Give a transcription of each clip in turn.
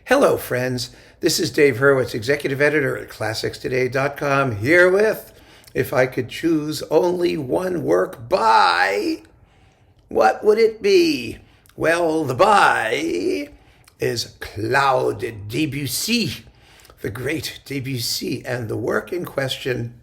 Hello, friends. This is Dave Hurwitz, executive editor at ClassicsToday.com, here with If I Could Choose Only One Work by, what would it be? Well, the by is Claude Debussy, the great Debussy, and the work in question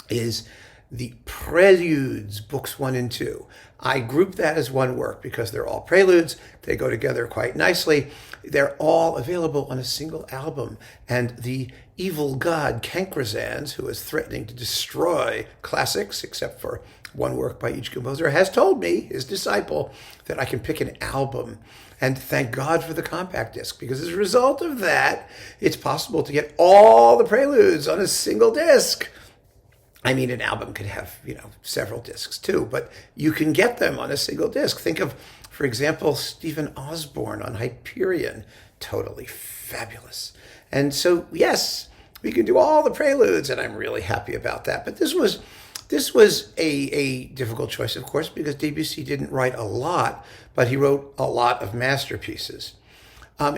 is the Préludes, books 1 and 2. I group that as one work because they're all preludes. They go together quite nicely. They're all available on a single album. And the evil god Cankresans, who is threatening to destroy classics, except for one work by each composer, has told me, his disciple, that I can pick an album. And thank God for the compact disc, because as a result of that, it's possible to get all the preludes on a single disc. I mean, an album could have, several discs too, but you can get them on a single disc. Think of, for example, Stephen Osborne on Hyperion. Totally fabulous. And so, yes, we can do all the preludes, and I'm really happy about that. But this was a difficult choice, of course, because Debussy didn't write a lot, but he wrote a lot of masterpieces.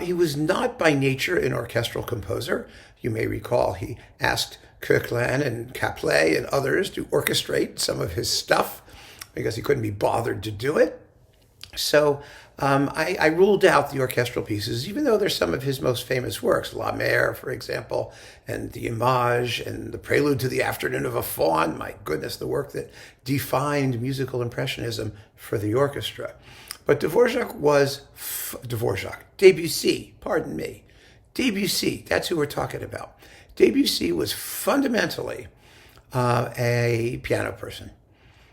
He was not by nature an orchestral composer. You may recall he asked Koechlin and Caplet and others to orchestrate some of his stuff because he couldn't be bothered to do it. So I ruled out the orchestral pieces, even though they're some of his most famous works, La Mère, for example, and the Image, and the Prelude to the Afternoon of a Faun. My goodness, the work that defined musical impressionism for the orchestra. But Debussy, that's who we're talking about. Debussy was fundamentally a piano person.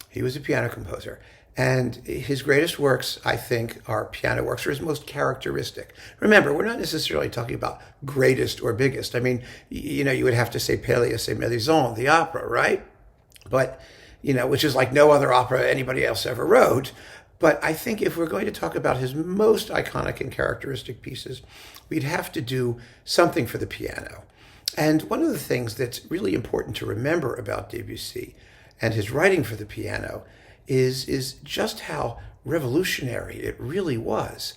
He was a piano composer. And his greatest works, I think, are piano works, or his most characteristic. Remember, we're not necessarily talking about greatest or biggest. I mean, you would have to say Pélias et Mélisande, the opera, right? But, which is like no other opera anybody else ever wrote. But I think if we're going to talk about his most iconic and characteristic pieces, we'd have to do something for the piano. And one of the things that's really important to remember about Debussy and his writing for the piano is just how revolutionary it really was.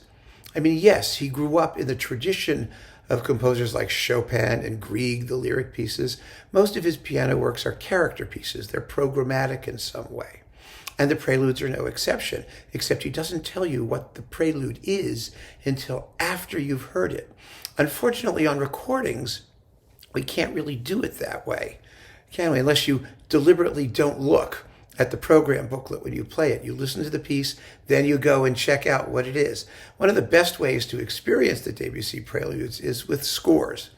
I mean, yes, he grew up in the tradition of composers like Chopin and Grieg, the lyric pieces. Most of his piano works are character pieces. They're programmatic in some way. And the preludes are no exception, except he doesn't tell you what the prelude is until after you've heard it. Unfortunately, on recordings, we can't really do it that way, can we? Unless you deliberately don't look at the program booklet when you play it. You listen to the piece, then you go and check out what it is. One of the best ways to experience the Debussy preludes is with scores.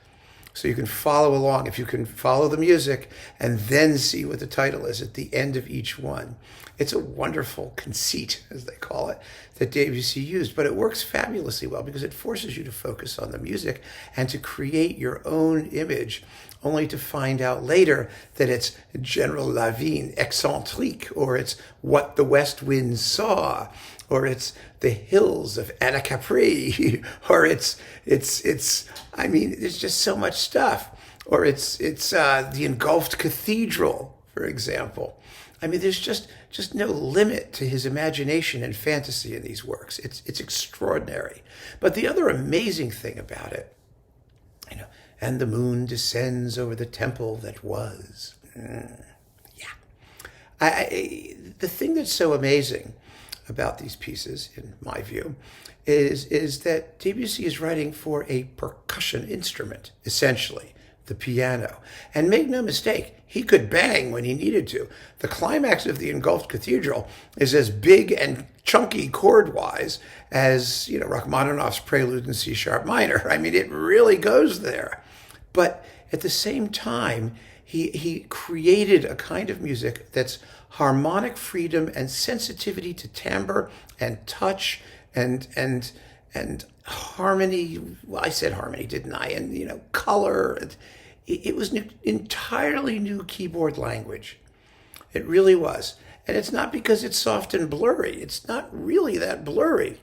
So you can follow along, if you can follow the music and then see what the title is at the end of each one. It's a wonderful conceit, as they call it, that Debussy used, but it works fabulously well because it forces you to focus on the music and to create your own image, only to find out later that it's General Lavigne, excentrique, or it's What the West Wind Saw, or it's the hills of Anacapri, or it's there's just so much stuff. Or it's the engulfed cathedral, for example. I mean, there's just no limit to his imagination and fantasy in these works. It's extraordinary. But the other amazing thing about it, and the moon descends over the temple that was. The thing that's so amazing about these pieces, in my view, is that Debussy is writing for a percussion instrument, essentially, the piano. And make no mistake, he could bang when he needed to. The climax of the Engulfed Cathedral is as big and chunky chord-wise as, Rachmaninoff's Prelude in C-sharp minor. I mean, it really goes there. But at the same time, he created a kind of music that's harmonic freedom and sensitivity to timbre and touch and harmony. Well, I said harmony, didn't I? And, color. It was entirely new keyboard language. It really was. And it's not because it's soft and blurry. It's not really that blurry.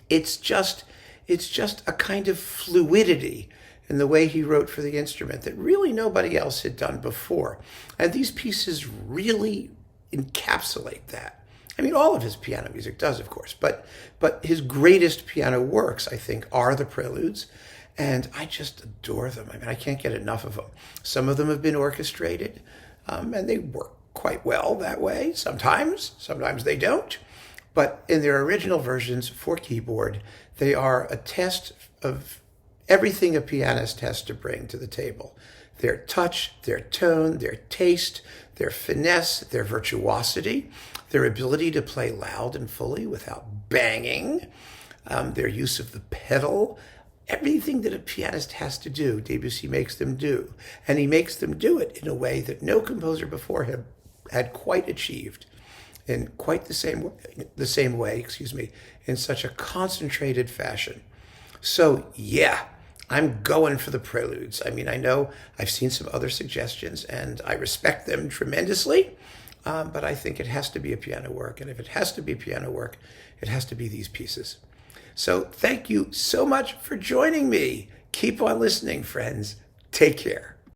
It's just a kind of fluidity in the way he wrote for the instrument that really nobody else had done before. And these pieces really encapsulate that. I mean, all of his piano music does, of course, but his greatest piano works, I think, are the Preludes. And I just adore them. I mean, I can't get enough of them. Some of them have been orchestrated, and they work quite well that way. Sometimes they don't. But in their original versions for keyboard, they are a test of everything a pianist has to bring to the table. Their touch, their tone, their taste, their finesse, their virtuosity, their ability to play loud and fully without banging, their use of the pedal. Everything that a pianist has to do, Debussy makes them do. And he makes them do it in a way that no composer before him had quite achieved, in quite the same way, in such a concentrated fashion. So yeah, I'm going for the Preludes. I mean, I know I've seen some other suggestions, and I respect them tremendously, but I think it has to be a piano work, and if it has to be piano work, it has to be these pieces. So thank you so much for joining me. Keep on listening, friends. Take care.